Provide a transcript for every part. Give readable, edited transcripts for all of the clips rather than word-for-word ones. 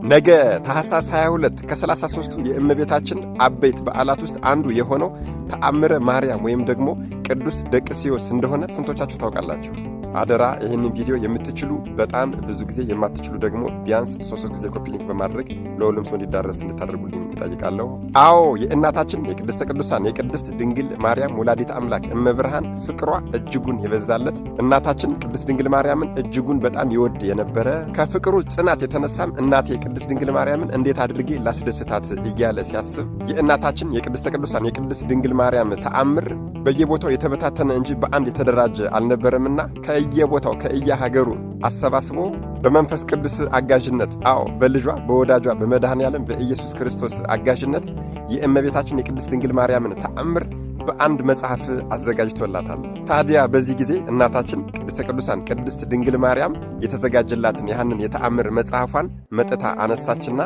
ነገ ታኅሳስ 22 ከ33ቱ የእመቤታችን አበይት በዓላት ውስጥ አንዱ የሆነው ተአምረ ማርያም ወይም ደግሞ ቅዱስ ደቅስዮስ እንደሆነ ስንቶቻችሁ ታውቃላችሁ? አደራ ይህንን ቪዲዮ የምትችሉ በጣም ብዙ ጊዜ የማትችሉ ደግሞ ቢያንስ 3 ጊዜ ኮፒ ሊንክ በማድረግ ለሁሉም ሰው እንዲዳረስ እንድታደርጉልኝ እጠይቃለሁ። አዎ የእናታችን የቅድስተ ቅዱሳን የቅድስት ድንግል ማርያም ወላዲት አምላክ እመብርሃን ፍቅሯ እጅጉን የበዛለት እናታችን ቅድስት ድንግል ማርያምን እጅጉን በጣም ይወድ የነበረ ከፍቅሩ ጽናት የተነሳም እናቴ ቅድስት ድንግል ማርያምን እንዴት አድርጌ ላስደስታት እያለ ሲያስብ የእናታችን የቅድስተ ቅዱሳን የቅድስት ድንግል ማርያም ተአምር በየቦታው የተበታተነ እንጂ በአንድ የተደራጀ አልነበረምና ከየቦታው ከየሀገሩ አሰባስቦ በመንፈስ ቅዱስ አጋዥነት በልጇ በወዳጇ በመድኃኔዓለም በኢየሱስ ክርስቶስ አጋዥነት የእመቤታችን የቅድስት ድንግል ማርያምን ተአምር በአንድ መጽሐፍ አዘጋጅቶላታል። ታዲያ በዚህ ጊዜ እናታችን ቅድስተ ቅዱሳን ቅድስት ድንግል ማርያም የተዘጋጀላትን ያህንን የተአምር መጽሐፏን መጥታ አነሳችና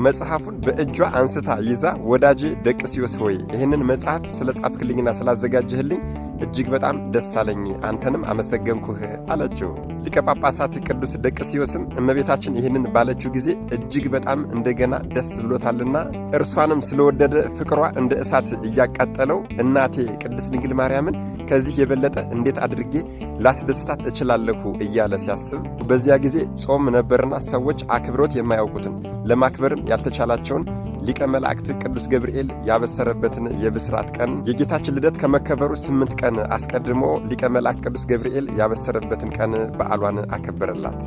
መጽሐፉን በእጇ አንስታ ይዛ ወዳጄ ደቅስዮስ ሆይ ይህንን መጽሐፍ ስለ ጻፍክልኝና ስላዘጋጀህልኝ እጅግ በጣም ደስ አለኝ፣ አንተንም አመሰገንኩህ አለችው። ሊቀ ጳጳሳት ቅዱስ ደቅስዮስም እመቤታችን ይህንን ባለችው ጊዜ እጅግ በጣም እንደገና ደስ ብሎታልና እርሷንም ስለወደደ ፍቅሯ እንደ እሳት እያቃጠለው እናቴ ቅድስት ድንግል ማርያምን ከዚህ የበለጠ እንዴት አድርጌ ላስደስታት እችላለሁ እያለ ሲያስብ በዚያ ጊዜ ጾም ነበርና ሰዎች አክብሮት የማያውቁትን ለማክበርም ያልተቻላቸውን ሊቀ መላእክት ቅዱስ ገብርኤል ያበሰረበትን የብስራት ቀን የጌታችን ልደት ከመከበሩ 8 ቀን አስቀድሞ ሊቀ መላእክት ቅዱስ ገብርኤል ያበሰረበትን ቀን በዓሏን አከበረላት።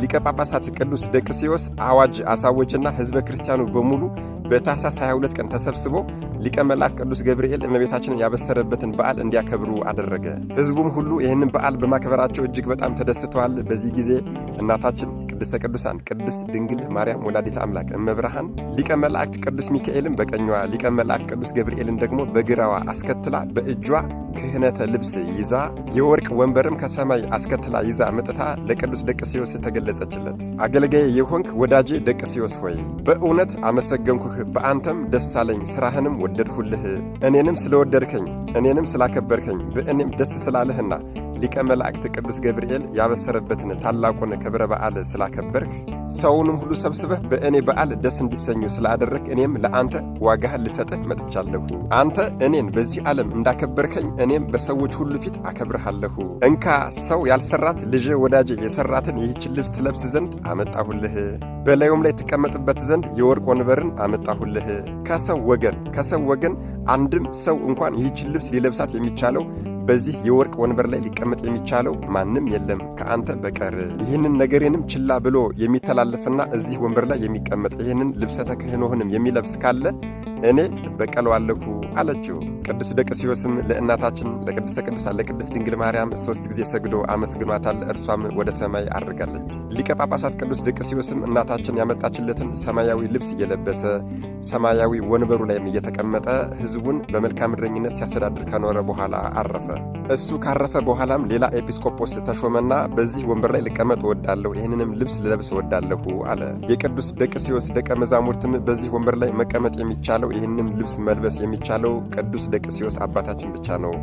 ሊቀ ጳጳሳት ቅዱስ ደቅስዮስ አዋጅ አሳወጀና ሕዝበ ክርስቲያኑ በሙሉ በታኅሳስ 22 ቀን ተሰብስቦ ሊቀ መላእክት ቅዱስ ገብርኤል እመቤታችንን ያበሰረበትን በዓል እንዲያከብሩ አደረገ። ሕዝቡም ሁሉ ይህንን በዓል በማክበራቸው እጅግ በጣም ተደስተዋል። በዚህ ጊዜ እናታችን ቅድስተ ቅዱሳን ቅድስት ድንግል ማርያም ወላዲት አምላክ እመብርሃን ሊቀ መላእክት ቅዱስ ሚካኤልን በቀኝዋ ሊቀ መላእክት ቅዱስ ገብርኤልን ደግሞ በግራዋ አስከትላ በእጇ ክህነተ ልብስ ይዛ የወርቅ ወንበርም ከሰማይ አስከትላ ይዛ መጥታ ለቅዱስ ደቅስዮስ ተገለጸችለት። አገልጋዬ የሆንክ ወዳጄ ደቅስዮስ ሆይ በእውነት አመሰገንኩህ፣ በአንተም ደስ አለኝ፣ ሥራህንም ወደድሁልህ። እኔንም ስለወደድከኝ እኔንም ስላከበርከኝ በእኔም ደስ ስላለህና ሊቀ መላእክት ቅዱስ ገብርኤል ያበሰረበትን ታላቁን ክብረ በዓል ስላከበርህ ሰውንም ሁሉ ሰብስበህ በእኔ በዓል ደስ እንዲሰኙ ስላደረግ እኔም ለአንተ ዋጋህን ልሰጥህ መጥቻለሁ። አንተ እኔን በዚህ ዓለም እንዳከበርከኝ እኔም በሰዎች ሁሉ ፊት አከብርሃለሁ። እንካ ሰው ያልሰራት ልጄ ወዳጄ የሰራትን ይህችን ልብስ ትለብስ ዘንድ አመጣሁልህ። በላዩም ላይ ትቀመጥበት ዘንድ የወርቅ ወንበርን አመጣሁልህ። ከሰው ወገን አንድም ሰው እንኳን ይህችን ልብስ ሊለብሳት የሚቻለው በዚህ የወርቅ ወንበር ላይ ሊቀመጥ የሚቻለው ማንም የለም ከአንተ በቀር። ይህንን ነገሬንም ችላ ብሎ የሚተላለፍና እዚህ ወንበር ላይ የሚቀመጥ ይህንን ልብሰ ተክህኖህንም የሚለብስ ካለ እኔ በቀለዋለሁ አለችው። ቅዱስ ደቅስዮስም ለእናታችን ለቅድስተ ቅዱሳን ለቅድስት ድንግል ማርያም 3 ጊዜ ሰግዶ አመስግኗታል። እርሷም ወደ ሰማይ አድርጋለች። ሊቀ ጳጳሳት ቅዱስ ደቅስዮስም እናታችን ያመጣችለትን ሰማያዊ ልብስ እየለበሰ ሰማያዊ ወንበሩ ላይም እየተቀመጠ ሕዝቡን በመልካም ምድረኝነት ሲያስተዳድር ከኖረ በኋላ አረፈ። እሱ ካረፈ በኋላም ሌላ ኤጲስቆጶስ ተሾመና በዚህ ወንበር ላይ ልቀመጥ እወዳለሁ፣ ይህንንም ልብስ ልለብስ እወዳለሁ አለ። የቅዱስ ደቅስዮስ ደቀ መዛሙርትም በዚህ ወንበር ላይ መቀመጥ የሚቻለው ይህንም ልብስ መልበስ የሚቻለው ቅዱስ ደቅስዮስ አባታችን ብቻ ነው፣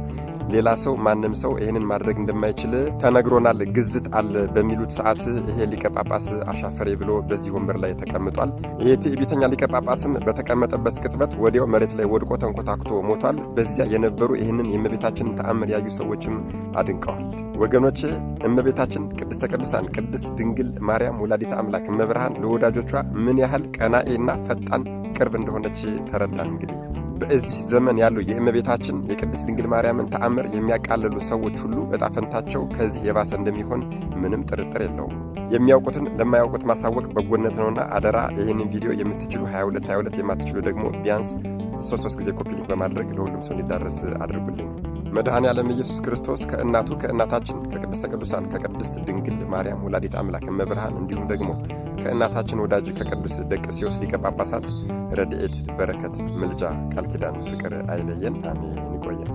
ሌላ ሰው ማንም ሰው ይህንን ማድረግ እንደማይችል ተነግሮናል፣ ግዝት አለ በሚሉት ሰዓት ይሄ ሊቀ ጳጳስ አሻፈሬ ብሎ በዚህ ወንበር ላይ ተቀምጧል። ይሄ ትዕቢተኛ ሊቀ ጳጳስም በተቀመጠበት ቅጽበት ወዲያው መሬት ላይ ወድቆ ተንኮታኩቶ ሞቷል። በዚያ የነበሩ ይህንን የእመቤታችንን ተአምር ያዩ ሰዎችም አድንቀዋል። ወገኖቼ እመቤታችን ቅድስተ ቅዱሳን ቅድስት ድንግል ማርያም ወላዲተ አምላክ እመብርሃን ለወዳጆቿ ምን ያህል ቀናኤና ፈጣን ቅርብ እንደሆነች ተረዳን። እንግዲህ በዚህ ዘመን ያለው የእመቤታችን የቅድስት ድንግል ማርያምን ተአምር የሚያቃልሉ ሰዎች ሁሉ ዕጣ ፈንታቸው ከዚህ የባሰ እንደሚሆን ምንም ጥርጥር የለውም። የሚያውቁትን ለማያውቁት ማሳወቅ በጎነት ነውና አደራ ይህንን ቪዲዮ የምትችሉ 22 የማትችሉ ደግሞ ቢያንስ 3 ጊዜ ኮፒ ሊንክ በማድረግ ለሁሉም ሰው እንዲዳረስ አድርጉልኝ። መድኃኔዓለም ኢየሱስ ክርስቶስ ከእናቱ ከእናታችን ከቅድስተ ቅዱሳን ከቅድስት ድንግል ማርያም ወላዲት አምላክ እመብርሃን እንዲሁም ደግሞ ከእናታችን ወዳጅ ከቅዱስ ደቅስዮስ ሊቀ ጳጳሳት ረድኤት፣ በረከት፣ ምልጃ፣ ቃል ኪዳን፣ ፍቅር አይለየን። አሜን። ይቆየን።